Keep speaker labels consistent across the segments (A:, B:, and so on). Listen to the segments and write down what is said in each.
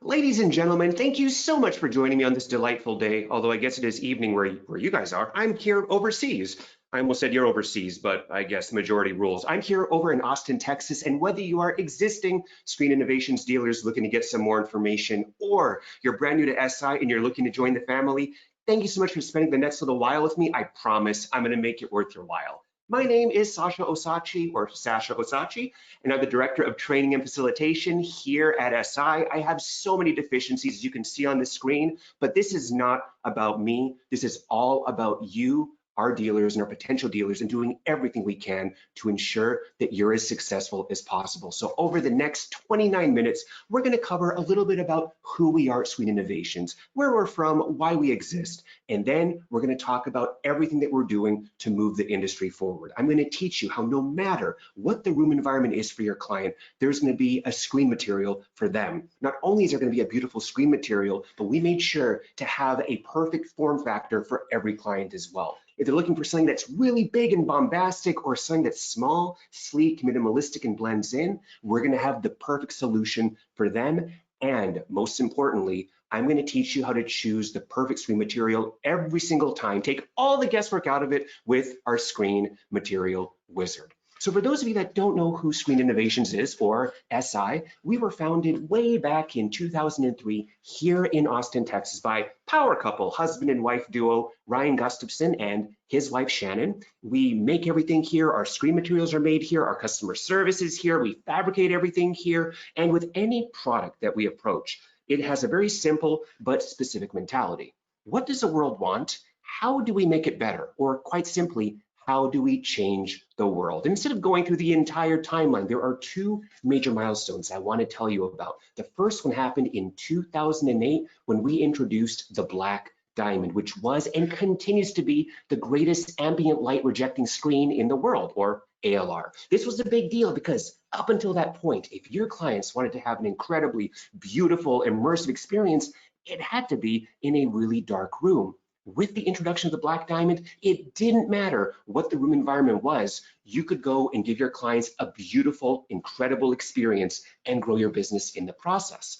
A: Ladies and gentlemen, thank you so much for joining me on this delightful day, although I guess it is evening where you guys are. I'm here overseas. I almost said you're overseas, but I guess majority rules. I'm here over in Austin, Texas, and whether you are existing Screen Innovations dealers looking to get some more information, or you're brand new to SI and you're looking to join the family, thank you so much for spending the next little while with me. I promise I'm going to make it worth your while. My name is Sasha Osachi, or Sasha Osachi, and I'm the Director of Training and Facilitation here at SI. I have so many deficiencies, as you can see on the screen, but this is not about me. This is all about you, our dealers and our potential dealers, and doing everything we can to ensure that you're as successful as possible. So over the next 29 minutes, we're going to cover a little bit about who we are at Screen Innovations, where we're from, why we exist, and then we're going to talk about everything that we're doing to move the industry forward. I'm going to teach you how no matter what the room environment is for your client, there's going to be a screen material for them. Not only is there going to be a beautiful screen material, but we made sure to have a perfect form factor for every client as well. If they're looking for something that's really big and bombastic or something that's small, sleek, minimalistic, and blends in, we're going to have the perfect solution for them. And most importantly, I'm going to teach you how to choose the perfect screen material every single time. Take all the guesswork out of it with our screen material wizard. So for those of you that don't know who Screen Innovations is, or SI, we were founded way back in 2003 here in Austin, Texas by power couple, husband and wife duo, Ryan Gustafson and his wife, Shannon. We make everything here. Our screen materials are made here. Our customer service is here. We fabricate everything here. And with any product that we approach, it has a very simple but specific mentality. What does the world want? How do we make it better? Or quite simply, how do we change the world? Instead of going through the entire timeline, there are two major milestones I want to tell you about. The first one happened in 2008 when we introduced the Black Diamond, which was and continues to be the greatest ambient light rejecting screen in the world, or ALR. This was a big deal because up until that point, if your clients wanted to have an incredibly beautiful, immersive experience, it had to be in a really dark room. With the introduction of the Black Diamond, it didn't matter what the room environment was. You could go and give your clients a beautiful, incredible experience and grow your business in the process.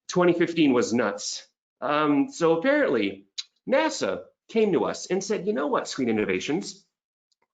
A: 2015 was nuts. So apparently, NASA came to us and said, you know what, Screen Innovations,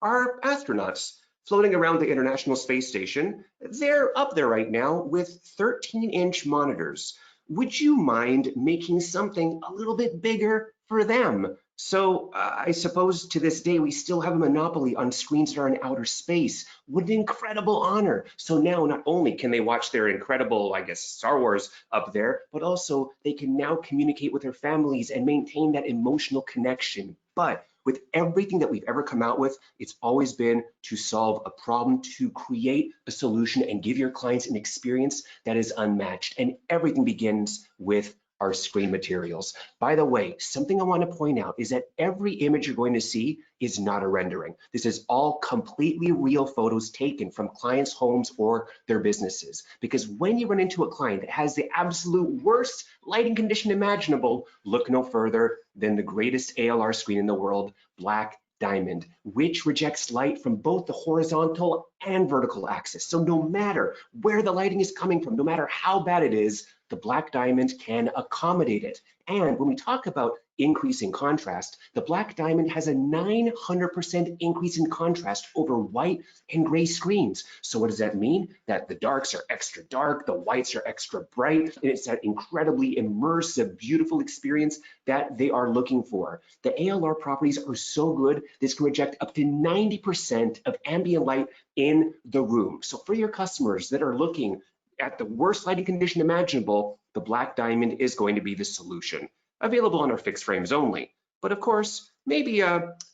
A: our astronauts floating around the International Space Station, they're up there right now with 13-inch monitors. Would you mind making something a little bit bigger for them? So I suppose to this day, we still have a monopoly on screens that are in outer space. What an incredible honor. So now not only can they watch their incredible, I guess, Star Wars up there, but also they can now communicate with their families and maintain that emotional connection. But with everything that we've ever come out with, it's always been to solve a problem, to create a solution and give your clients an experience that is unmatched. And everything begins with our screen materials. By the way, something I want to point out is that every image you're going to see is not a rendering. This is all completely real photos taken from clients' homes or their businesses. Because when you run into a client that has the absolute worst lighting condition imaginable, look no further than the greatest ALR screen in the world, Black Diamond, which rejects light from both the horizontal and vertical axis. So no matter where the lighting is coming from, no matter how bad it is, the Black Diamond can accommodate it. And when we talk about increasing contrast, the Black Diamond has a 900% increase in contrast over white and gray screens. So what does that mean? That the darks are extra dark, the whites are extra bright, and it's that incredibly immersive, beautiful experience that they are looking for. The ALR properties are so good, this can reject up to 90% of ambient light in the room. So for your customers that are looking at the worst lighting condition imaginable, the Black Diamond is going to be the solution. Available on our fixed frames only. But of course, maybe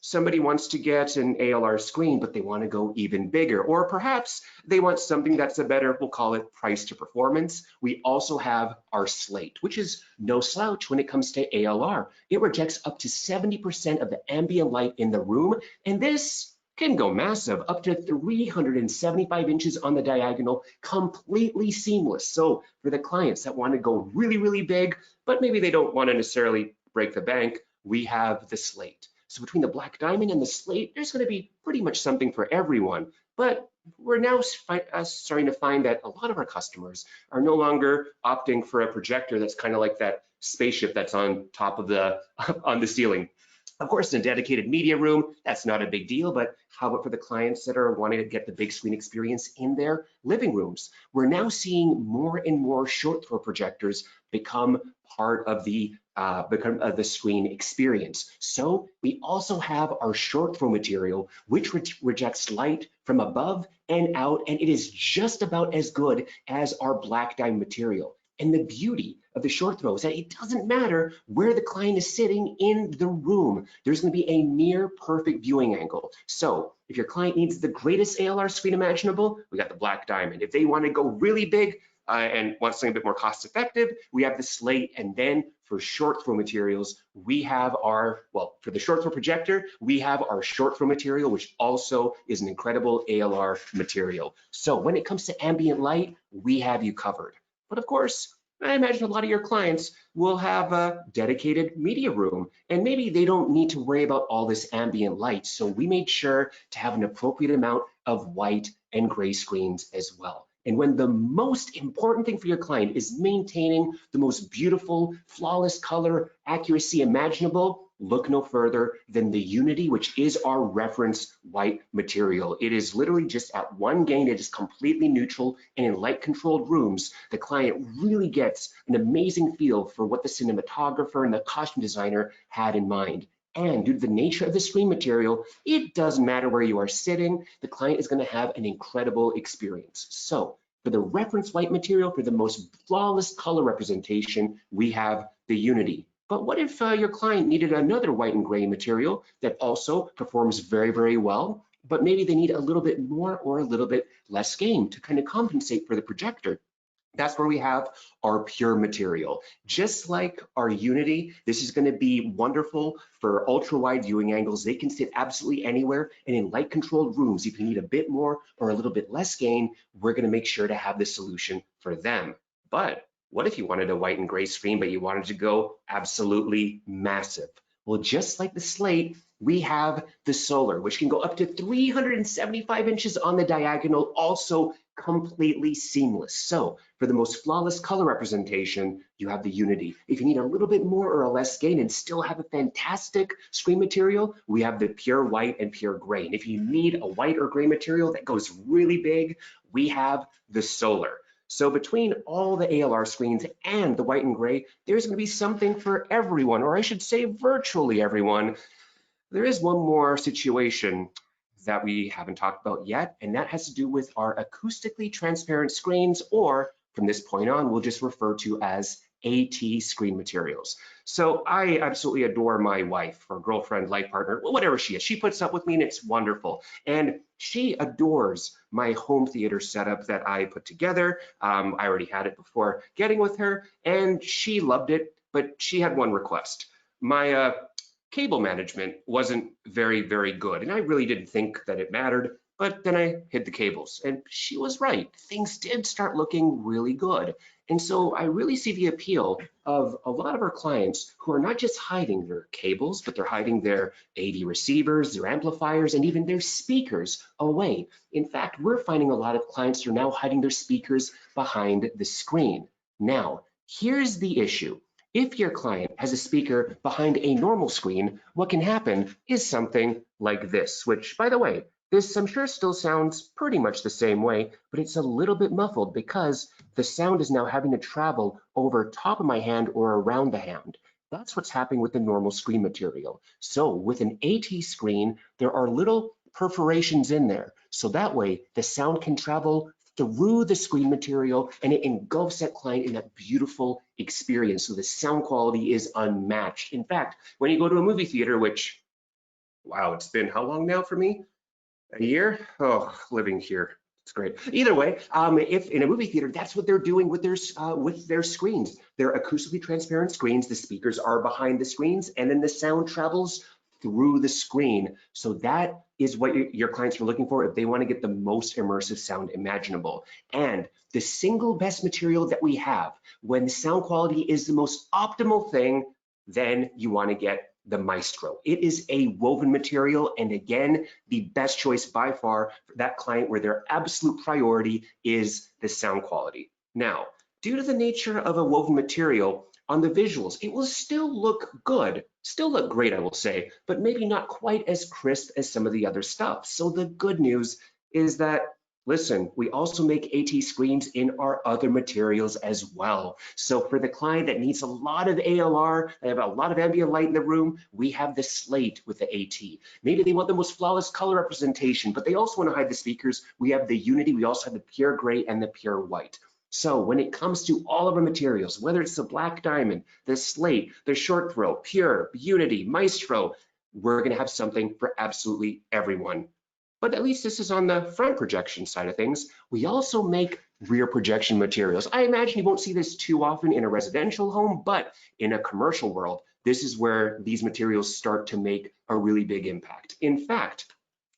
A: somebody wants to get an ALR screen, but they want to go even bigger. Or perhaps they want something that's a better, we'll call it price to performance. We also have our Slate, which is no slouch when it comes to ALR. It rejects up to 70% of the ambient light in the room, and this can go massive, up to 375 inches on the diagonal, completely seamless. So for the clients that want to go really, really big, but maybe they don't want to necessarily break the bank, we have the Slate. So between the Black Diamond and the Slate, there's going to be pretty much something for everyone. But we're now starting to find that a lot of our customers are no longer opting for a projector that's kind of like that spaceship that's on top of the on the ceiling. Of course, in a dedicated media room, that's not a big deal, but how about for the clients that are wanting to get the big screen experience in their living rooms? We're now seeing more and more short throw projectors become part of the screen experience. So we also have our short throw material, which rejects light from above and out, and it is just about as good as our black diamond material. And the beauty of the short throw is that it doesn't matter where the client is sitting in the room. There's going to be a near perfect viewing angle. So if your client needs the greatest ALR screen imaginable, we got the black diamond. If they want to go really big and want something a bit more cost effective, we have the slate. And then for short throw materials, we have our, well, for the short throw projector, we have our short throw material, which also is an incredible ALR material. So when it comes to ambient light, we have you covered. But of course, I imagine a lot of your clients will have a dedicated media room, and maybe they don't need to worry about all this ambient light. So we made sure to have an appropriate amount of white and gray screens as well. And when the most important thing for your client is maintaining the most beautiful, flawless color accuracy imaginable, look no further than the Unity, which is our reference white material. It is literally just at one gain, it is completely neutral, and in light controlled rooms, the client really gets an amazing feel for what the cinematographer and the costume designer had in mind. And due to the nature of the screen material, it doesn't matter where you are sitting, the client is going to have an incredible experience. So for the reference white material, for the most flawless color representation, we have the Unity. But what if your client needed another white and gray material that also performs very, very well, but maybe they need a little bit more or a little bit less gain to kind of compensate for the projector? That's where we have our pure material. Just like our Unity, this is going to be wonderful for ultra wide viewing angles. They can sit absolutely anywhere, and in light controlled rooms, if you need a bit more or a little bit less gain, we're going to make sure to have the solution for them. But what if you wanted a white and gray screen, but you wanted to go absolutely massive? Well, just like the slate, we have the solar, which can go up to 375 inches on the diagonal, also completely seamless. So for the most flawless color representation, you have the Unity. If you need a little bit more or a less gain and still have a fantastic screen material, we have the pure white and pure gray. And if you need a white or gray material that goes really big, we have the solar. So between all the ALR screens and the white and gray, there's going to be something for everyone, or I should say virtually everyone. There is one more situation that we haven't talked about yet, and that has to do with our acoustically transparent screens, or from this point on, we'll just refer to as AT screen materials. So I absolutely adore my wife or girlfriend, life partner, whatever she is. She puts up with me and it's wonderful. And she adores my home theater setup that I put together. I already had it before getting with her and she loved it, but she had one request. My cable management wasn't very, very good. And I really didn't think that it mattered, but then I hid the cables and she was right. Things did start looking really good. And so I really see the appeal of a lot of our clients who are not just hiding their cables, but they're hiding their AV receivers, their amplifiers, and even their speakers away. In fact, we're finding a lot of clients are now hiding their speakers behind the screen. Now, here's the issue. If your client has a speaker behind a normal screen, what can happen is something like this, which, by the way, this I'm sure still sounds pretty much the same way, but it's a little bit muffled because the sound is now having to travel over top of my hand or around the hand. That's what's happening with the normal screen material. So with an AT screen, there are little perforations in there. So that way the sound can travel through the screen material and it engulfs that client in that beautiful experience. So the sound quality is unmatched. In fact, when you go to a movie theater, which, wow, it's been how long now for me? A year? Oh, living here. It's great. Either way, if in a movie theater, that's what they're doing with their screens. They're acoustically transparent screens. The speakers are behind the screens, and then the sound travels through the screen. So that is what your clients are looking for if they want to get the most immersive sound imaginable. And the single best material that we have when the sound quality is the most optimal thing, then you want to get the Maestro. It is a woven material, and again, the best choice by far for that client where their absolute priority is the sound quality. Now, due to the nature of a woven material, on the visuals, it will still look good, still look great, I will say, but maybe not quite as crisp as some of the other stuff. So the good news is that, listen, we also make AT screens in our other materials as well. So for the client that needs a lot of ALR, they have a lot of ambient light in the room, we have the Slate with the AT. Maybe they want the most flawless color representation, but they also want to hide the speakers. We have the Unity, we also have the Pure Gray and the Pure White. So when it comes to all of our materials, whether it's the Black Diamond, the Slate, the Short Throw, Pure, Unity, Maestro, we're going to have something for absolutely everyone. But at least this is on the front projection side of things. We also make rear projection materials. I imagine you won't see this too often in a residential home, but in a commercial world, this is where these materials start to make a really big impact. In fact,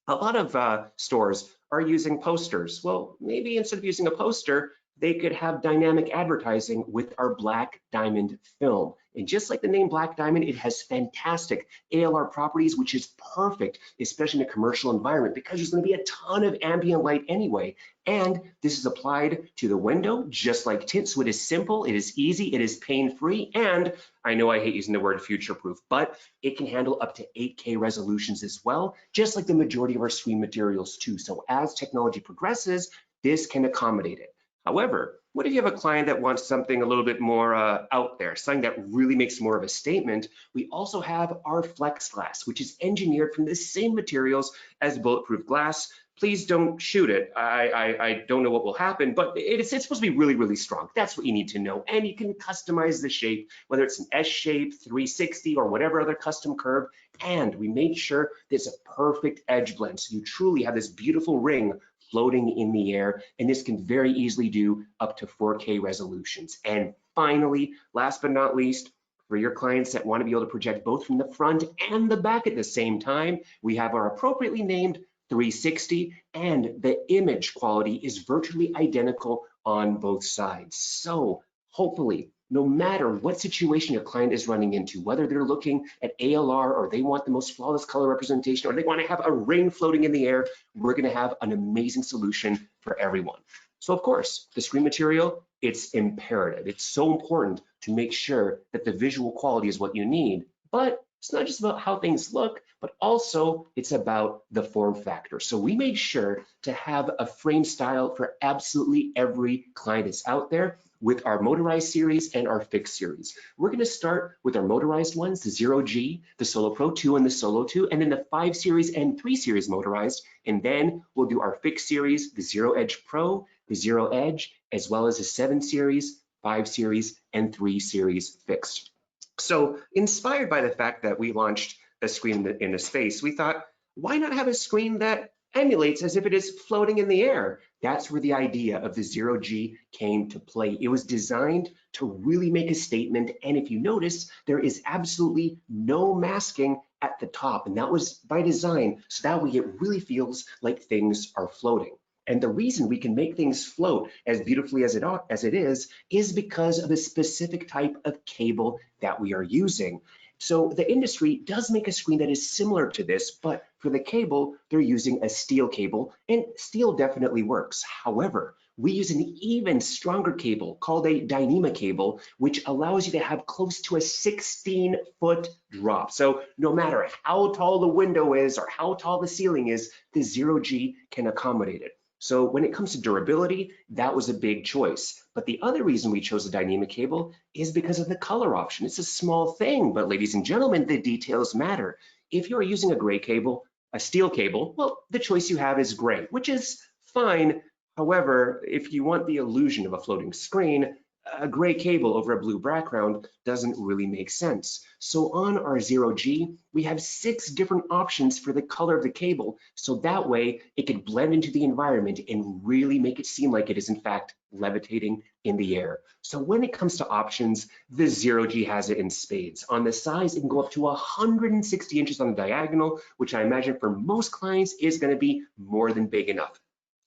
A: a lot of stores are using posters. Well, maybe instead of using a poster, they could have dynamic advertising with our Black Diamond film. And just like the name Black Diamond, it has fantastic ALR properties, which is perfect, especially in a commercial environment, because there's going to be a ton of ambient light anyway. And this is applied to the window, just like tint. So it is simple, it is easy, it is pain-free, and I know I hate using the word future-proof, but it can handle up to 8K resolutions as well, just like the majority of our screen materials too. So as technology progresses, this can accommodate it. However, what if you have a client that wants something a little bit more out there, something that really makes more of a statement? We also have our Flex Glass, which is engineered from the same materials as bulletproof glass. Please don't shoot it. I don't know what will happen, but it's supposed to be really, really strong. That's what you need to know. And you can customize the shape, whether it's an S shape, 360, or whatever other custom curve. And we made sure there's a perfect edge blend. So you truly have this beautiful ring floating in the air, and this can very easily do up to 4K resolutions. And finally, last but not least, for your clients that want to be able to project both from the front and the back at the same time, we have our appropriately named 360, and the image quality is virtually identical on both sides. So hopefully, no matter what situation your client is running into, whether they're looking at ALR or they want the most flawless color representation or they want to have a ring floating in the air, we're going to have an amazing solution for everyone. So of course, the screen material, it's imperative. It's so important to make sure that the visual quality is what you need, but it's not just about how things look, but also it's about the form factor. So we made sure to have a frame style for absolutely every client that's out there with our motorized series and our fixed series. We're going to start with our motorized ones, the 0G, the Solo Pro 2 and the Solo 2, and then the 5 series and 3 series motorized. And then we'll do our fixed series, the 0 Edge Pro, the 0 Edge, as well as the 7 series, 5 series, and 3 series fixed. So inspired by the fact that we launched a screen in the space, we thought, why not have a screen that emulates as if it is floating in the air? That's where the idea of the 0G came to play. It was designed to really make a statement. And if you notice, there is absolutely no masking at the top. And that was by design. So that way it really feels like things are floating. And the reason we can make things float as beautifully as it is because of the specific type of cable that we are using. So the industry does make a screen that is similar to this, but for the cable, they're using a steel cable, and steel definitely works. However, we use an even stronger cable called a Dyneema cable, which allows you to have close to a 16-foot drop. So no matter how tall the window is or how tall the ceiling is, the 0G can accommodate it. So when it comes to durability, that was a big choice. But the other reason we chose the Dyneema cable is because of the color option. It's a small thing, but ladies and gentlemen, the details matter. If you're using a gray cable, a steel cable, well, the choice you have is gray, which is fine. However, if you want the illusion of a floating screen, a gray cable over a blue background doesn't really make sense. So on our 0G, we have 6 different options for the color of the cable. So that way it can blend into the environment and really make it seem like it is in fact levitating in the air. So when it comes to options, the 0G has it in spades. On the size, it can go up to 160 inches on the diagonal, which I imagine for most clients is going to be more than big enough.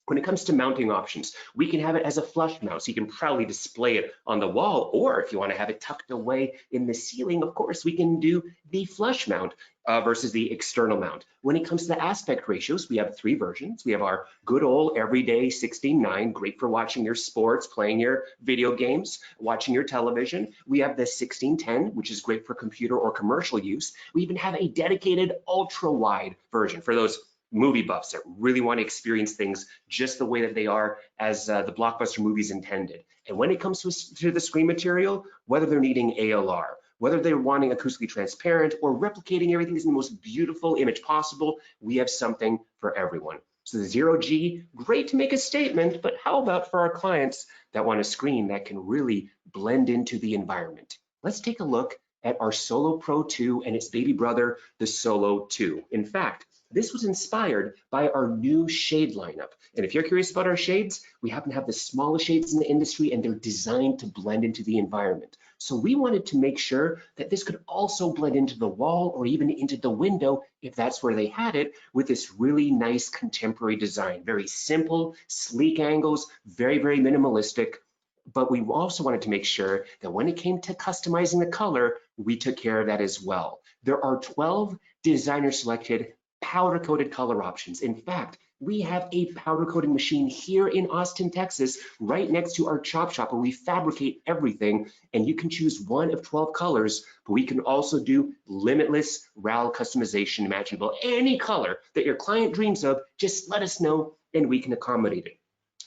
A: When it comes to mounting options, we can have it as a flush mount, so you can proudly display it on the wall, or if you want to have it tucked away in the ceiling, of course, we can do the flush mount versus the external mount. When it comes to the aspect ratios, we have 3 versions. We have our good old everyday 16:9, great for watching your sports, playing your video games, watching your television. We have the 16:10, which is great for computer or commercial use. We even have a dedicated ultra wide version for those movie buffs that really want to experience things just the way that they are as the blockbuster movies intended. And when it comes to the screen material, whether they're needing ALR, whether they're wanting acoustically transparent or replicating everything in the most beautiful image possible, we have something for everyone. So the Zero G, great to make a statement, but how about for our clients that want a screen that can really blend into the environment? Let's take a look at our Solo Pro 2 and its baby brother, the Solo 2. In fact, this was inspired by our new shade lineup. And if you're curious about our shades, we happen to have the smallest shades in the industry, and they're designed to blend into the environment. So we wanted to make sure that this could also blend into the wall or even into the window if that's where they had it, with this really nice contemporary design. Very simple, sleek angles, very, very minimalistic. But we also wanted to make sure that when it came to customizing the color, we took care of that as well. There are 12 designer selected powder coated color options. In fact, we have a powder coating machine here in Austin, Texas, right next to our chop shop where we fabricate everything, and you can choose one of 12 colors, but we can also do limitless RAL customization imaginable. Any color that your client dreams of, just let us know and we can accommodate it.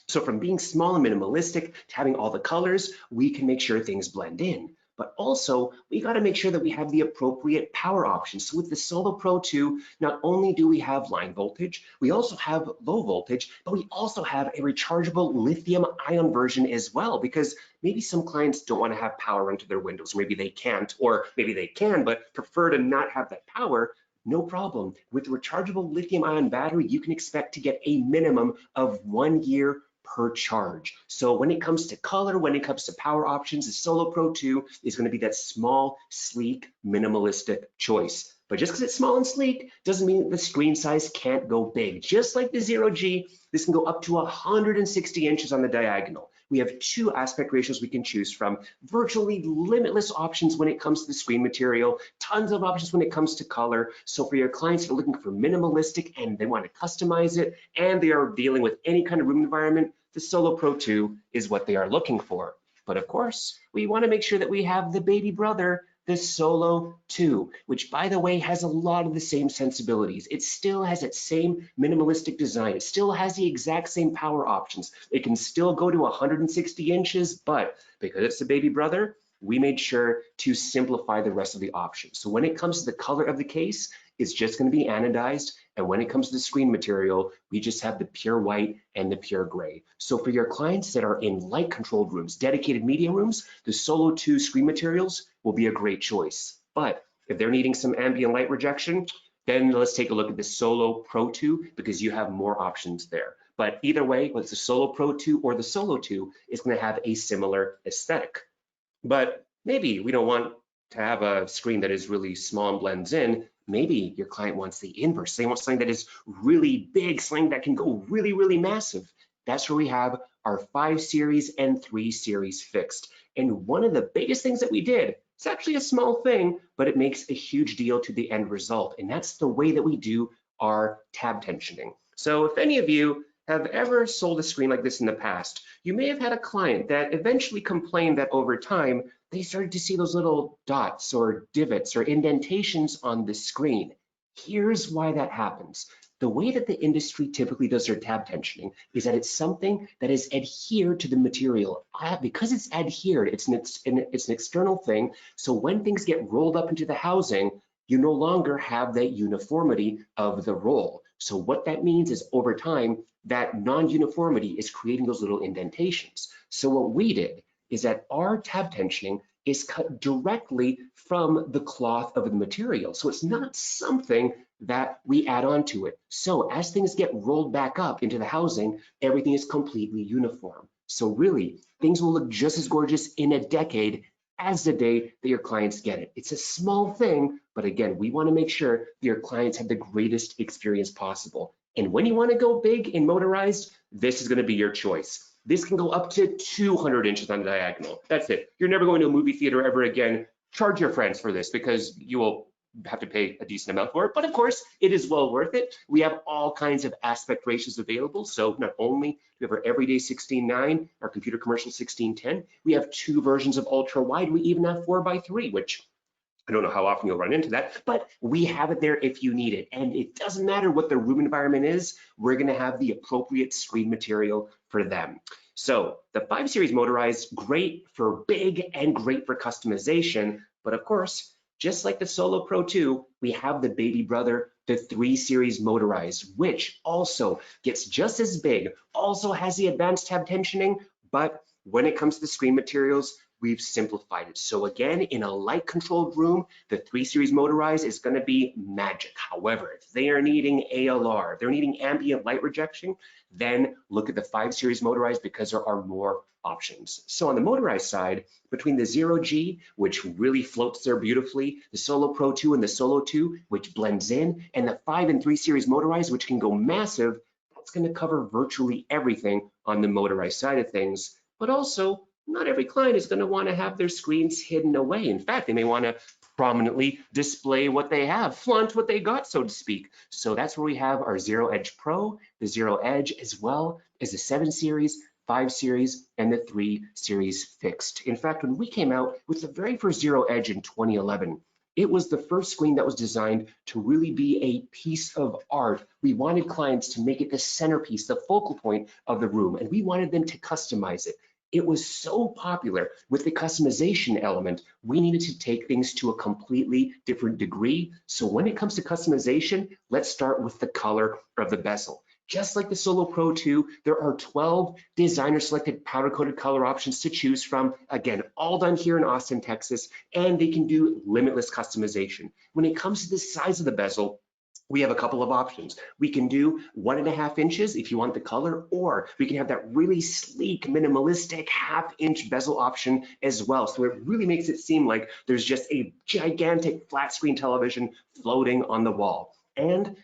A: So from being small and minimalistic to having all the colors, we can make sure things blend in. But also, we got to make sure that we have the appropriate power options. So with the Solo Pro 2, not only do we have line voltage, we also have low voltage, but we also have a rechargeable lithium ion version as well, because maybe some clients don't want to have power run to their windows, or maybe they can't, or maybe they can, but prefer to not have that power. No problem. With the rechargeable lithium ion battery, you can expect to get a minimum of 1 year per charge. So when it comes to color, when it comes to power options, the Solo Pro 2 is going to be that small, sleek, minimalistic choice. But just because it's small and sleek doesn't mean the screen size can't go big. Just like the Zero G, this can go up to 160 inches on the diagonal. We have 2 aspect ratios we can choose from, virtually limitless options when it comes to the screen material, tons of options when it comes to color. So for your clients that are looking for minimalistic and they want to customize it, and they are dealing with any kind of room environment, the Solo Pro 2 is what they are looking for. But of course, we want to make sure that we have the baby brother, the Solo 2, which by the way has a lot of the same sensibilities. It still has that same minimalistic design. It still has the exact same power options. It can still go to 160 inches, but because it's the baby brother, we made sure to simplify the rest of the options. So when it comes to the color of the case, it's just going to be anodized. And when it comes to the screen material, we just have the pure white and the pure gray. So for your clients that are in light controlled rooms, dedicated media rooms, the Solo 2 screen materials will be a great choice. But if they're needing some ambient light rejection, then let's take a look at the Solo Pro 2 because you have more options there. But either way, whether it's the Solo Pro 2 or the Solo 2, it's going to have a similar aesthetic. But maybe we don't want to have a screen that is really small and blends in. Maybe your client wants the inverse. They want something that is really big, something that can go really, really massive. That's where we have our 5 series and 3 series fixed. And one of the biggest things that we did, it's actually a small thing, but it makes a huge deal to the end result. And that's the way that we do our tab tensioning. So if any of you have ever sold a screen like this in the past, you may have had a client that eventually complained that over time, they started to see those little dots or divots or indentations on the screen. Here's why that happens. The way that the industry typically does their tab tensioning is that it's something that is adhered to the material. Because it's adhered, it's an external thing. So when things get rolled up into the housing, you no longer have that uniformity of the roll. So what that means is over time, that non-uniformity is creating those little indentations. So what we did is that our tab tensioning is cut directly from the cloth of the material. So it's not something that we add on to it. So as things get rolled back up into the housing, everything is completely uniform. So really, things will look just as gorgeous in a decade as the day that your clients get it. It's a small thing, but again, we want to make sure that your clients have the greatest experience possible. And when you want to go big in motorized, this is going to be your choice. This can go up to 200 inches on the diagonal. That's it. You're never going to a movie theater ever again. Charge your friends for this because you will have to pay a decent amount for it. But of course, it is well worth it. We have all kinds of aspect ratios available. So not only do we have our everyday 16:9, our computer commercial 16:10, we have 2 versions of ultra wide. We even have 4:3, which I don't know how often you'll run into that, but we have it there if you need it. And it doesn't matter what the room environment is, we're gonna have the appropriate screen material for them. So the 5 Series motorized, great for big and great for customization, but of course, just like the Solo Pro 2, we have the baby brother, the 3 Series motorized, which also gets just as big, also has the advanced tab tensioning, but when it comes to the screen materials, we've simplified it. So again, in a light controlled room, the 3 Series motorized is going to be magic. However, if they are needing ALR, they're needing ambient light rejection, then look at the 5 Series motorized because there are more options. So on the motorized side, between the 0G, which really floats there beautifully, the Solo Pro 2 and the Solo 2, which blends in, and the 5 and 3 Series motorized, which can go massive, that's going to cover virtually everything on the motorized side of things. But also, not every client is going to want to have their screens hidden away. In fact, they may want to prominently display what they have, flaunt what they got, so to speak. So that's where we have our Zero Edge Pro, the Zero Edge, as well as the 7 Series, 5 Series, and the 3 Series fixed. In fact, when we came out with the very first Zero Edge in 2011, it was the first screen that was designed to really be a piece of art. We wanted clients to make it the centerpiece, the focal point of the room, and we wanted them to customize it. It was so popular with the customization element, we needed to take things to a completely different degree. So when it comes to customization, let's start with the color of the bezel. Just like the Solo Pro 2, there are 12 designer selected powder coated color options to choose from. Again, all done here in Austin, Texas, and they can do limitless customization. When it comes to the size of the bezel, we have a couple of options. We can do 1.5 inches if you want the color, or we can have that really sleek, minimalistic 1/2 inch bezel option as well. So it really makes it seem like there's just a gigantic flat screen television floating on the wall. And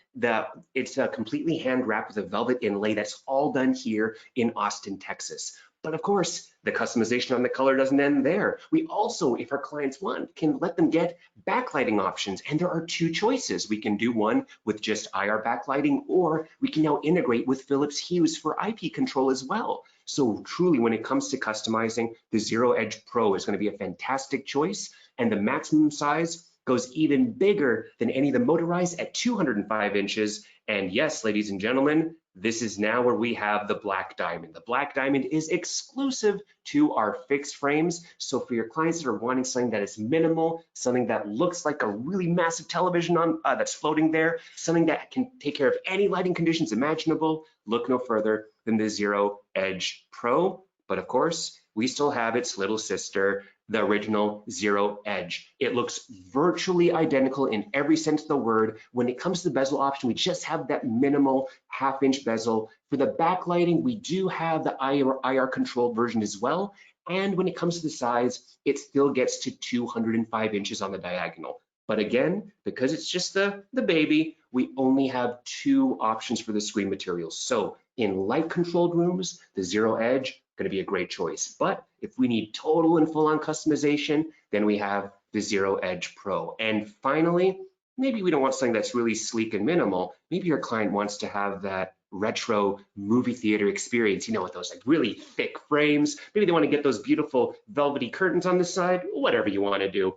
A: it's completely hand wrapped with a velvet inlay that's all done here in Austin, Texas. But of course, the customization on the color doesn't end there. We also, if our clients want, can let them get backlighting options. And there are 2 choices. We can do one with just IR backlighting, or we can now integrate with Philips Hues for IP control as well. So truly, when it comes to customizing, the Zero Edge Pro is going to be a fantastic choice. And the maximum size goes even bigger than any of the motorized at 205 inches. And yes, ladies and gentlemen, this is now where we have the Black Diamond. The Black Diamond is exclusive to our fixed frames. So for your clients that are wanting something that is minimal, something that looks like a really massive television on that's floating there, something that can take care of any lighting conditions imaginable, look no further than the Zero Edge Pro. But of course, we still have its little sister, the original Zero Edge. It looks virtually identical in every sense of the word. When it comes to the bezel option, we just have that minimal 1/2 inch bezel. For the backlighting, we do have the IR controlled version as well. And when it comes to the size, it still gets to 205 inches on the diagonal. But again, because it's just the baby, we only have 2 options for the screen materials. So in light controlled rooms, the Zero Edge, going to be a great choice. But if we need total and full on customization, then we have the Zero Edge Pro. And finally, maybe we don't want something that's really sleek and minimal. Maybe your client wants to have that retro movie theater experience, you know, with those like really thick frames. Maybe they want to get those beautiful velvety curtains on the side, whatever you want to do.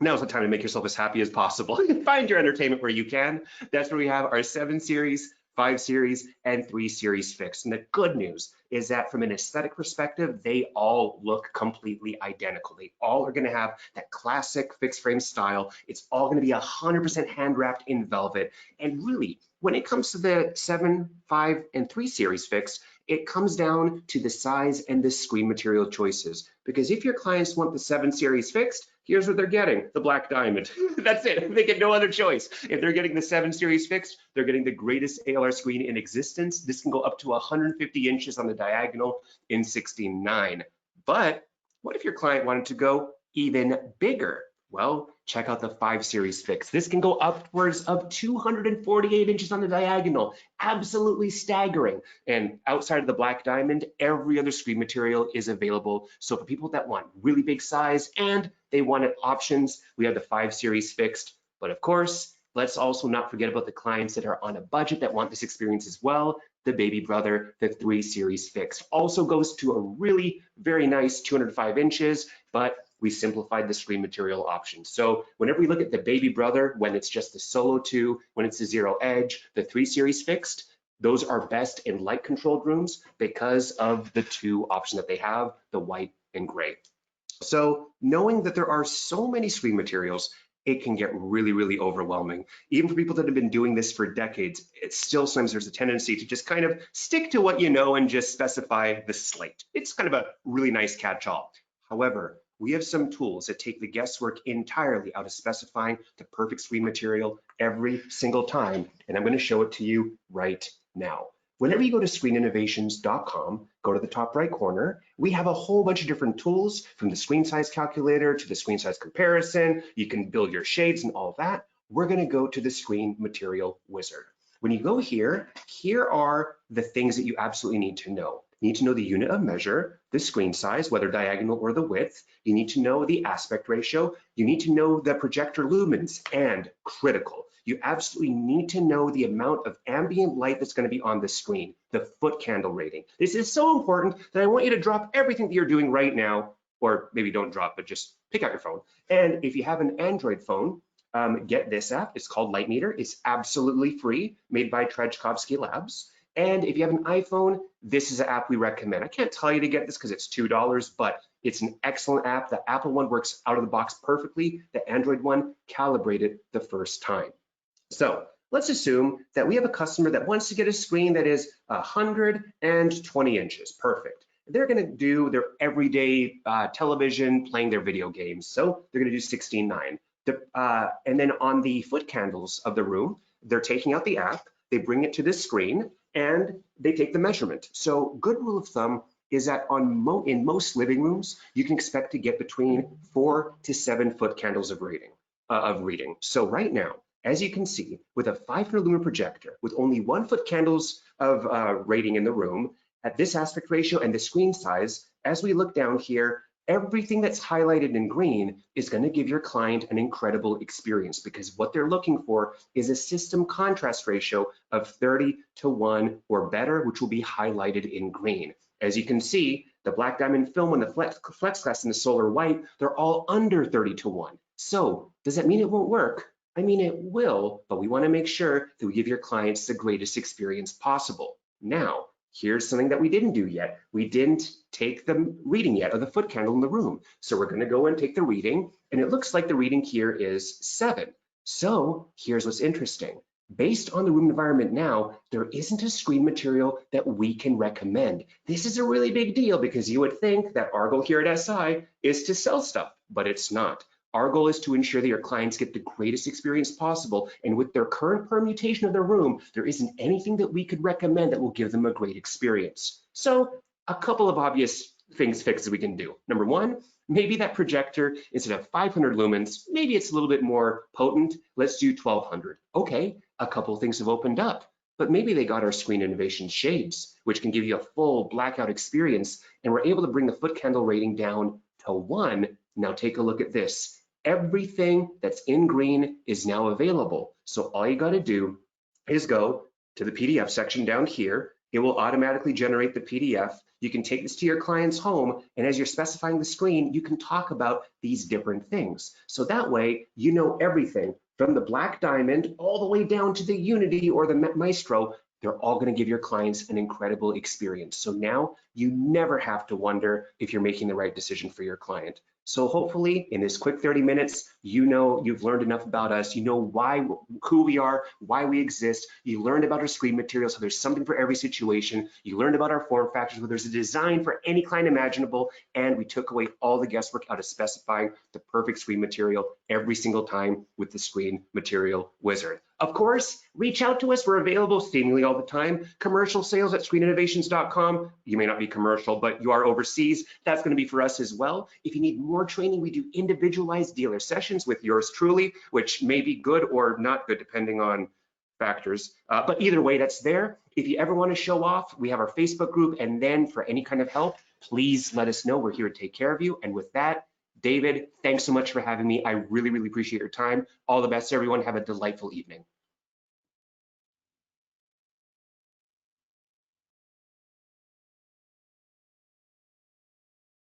A: Now's the time to make yourself as happy as possible. Find your entertainment where you can. That's where we have our 7 Series, 5 Series, and 3 Series fixed. And the good news is that from an aesthetic perspective, they all look completely identical. They all are going to have that classic fixed frame style. It's all going to be 100% hand wrapped in velvet. And really, when it comes to the 7, 5, and 3 Series fixed, it comes down to the size and the screen material choices. Because if your clients want the 7 Series fixed, here's what they're getting, the Black Diamond. That's it, they get no other choice. If they're getting the 7 Series fixed, they're getting the greatest ALR screen in existence. This can go up to 150 inches on the diagonal in 16:9. But what if your client wanted to go even bigger? Well, check out the 5 Series Fix. This can go upwards of 248 inches on the diagonal. Absolutely staggering. And outside of the Black Diamond, every other screen material is available. So for people that want really big size and they wanted options, we have the 5 Series Fixed. But of course, let's also not forget about the clients that are on a budget that want this experience as well. The Baby Brother, the 3 Series Fixed, also goes to a really very nice 205 inches, but we simplified the screen material options. So whenever we look at the Baby Brother, when it's just the Solo 2, when it's the Zero Edge, the 3 Series Fixed, those are best in light controlled rooms because of the 2 options that they have, the white and gray. So knowing that there are so many screen materials, it can get really, really overwhelming. Even for people that have been doing this for decades, it's still sometimes there's a tendency to just kind of stick to what you know and just specify the slate. It's kind of a really nice catch-all. However, we have some tools that take the guesswork entirely out of specifying the perfect screen material every single time, and I'm going to show it to you right now. Whenever you go to screeninnovations.com, go to the top right corner, we have a whole bunch of different tools from the screen size calculator to the screen size comparison. You can build your shades and all of that. We're going to go to the screen material wizard. When you go here, here are the things that you absolutely need to know. You need to know the unit of measure, the screen size, whether diagonal or the width. You need to know the aspect ratio. You need to know the projector lumens, and critical, you absolutely need to know the amount of ambient light that's going to be on the screen, the foot candle rating. This is so important that I want you to drop everything that you're doing right now, or maybe don't drop, but just pick out your phone. And if you have an Android phone, get this app. It's called Light Meter. It's absolutely free, made by Trajkovsky Labs. And if you have an iPhone, this is an app we recommend. I can't tell you to get this because it's $2, but it's an excellent app. The Apple one works out of the box perfectly. The Android one calibrated the first time. So let's assume that we have a customer that wants to get a screen that is 120 inches. Perfect. They're going to do their everyday television, playing their video games. So they're going to do 16:9. And then on the foot candles of the room, they're taking out the app, they bring it to this screen, and they take the measurement. So good rule of thumb is that in most living rooms, you can expect to get between 4 to 7 foot candles of reading. So right now, as you can see, with a 500 lumen projector, with only 1 foot candles of rating in the room, at this aspect ratio and the screen size, as we look down here, everything that's highlighted in green is going to give your client an incredible experience, because what they're looking for is a system contrast ratio of 30:1 or better, which will be highlighted in green. As you can see, the Black Diamond film and the Flex Glass and the Solar White, they're all under 30:1. So does that mean it won't work? I mean, it will, but we want to make sure that we give your clients the greatest experience possible. Now, here's something that we didn't do yet. We didn't take the reading yet of the foot candle in the room. So we're going to go and take the reading, and it looks like the reading here is 7. So here's what's interesting. Based on the room environment now, there isn't a screen material that we can recommend. This is a really big deal because you would think that our goal here at SI is to sell stuff, but it's not. Our goal is to ensure that your clients get the greatest experience possible. And with their current permutation of their room, there isn't anything that we could recommend that will give them a great experience. So a couple of obvious fixes we can do. Number one, maybe that projector, instead of 500 lumens, maybe it's a little bit more potent. Let's do 1200. Okay, a couple of things have opened up. But maybe they got our Screen Innovation shades, which can give you a full blackout experience. And we're able to bring the foot candle rating down to 1. Now take a look at this. Everything that's in green is now available. So all you got to do is go to the PDF section down here. It will automatically generate the PDF. You can take this to your client's home, and as you're specifying the screen, you can talk about these different things. So that way, you know everything from the Black Diamond all the way down to the Unity or the Maestro. They're all going to give your clients an incredible experience. So now you never have to wonder if you're making the right decision for your client. So hopefully in this quick 30 minutes, you know you've learned enough about us. You know who we are, why we exist. You learned about our screen material, so there's something for every situation. You learned about our form factors, where there's a design for any client imaginable, and we took away all the guesswork out of specifying the perfect screen material every single time with the Screen Material Wizard. Of course, reach out to us. We're available seemingly all the time. Commercial sales at screeninnovations.com. You may not be be commercial, but you are overseas, that's going to be for us as well. If you need more training, we do individualized dealer sessions with yours truly, which may be good or not good depending on factors. But either way, that's there. If you ever want to show off, we have our Facebook group. And then for any kind of help, please let us know. We're here to take care of you. And with that, David, thanks so much for having me. I really, really appreciate your time. All the best, everyone. Have a delightful evening.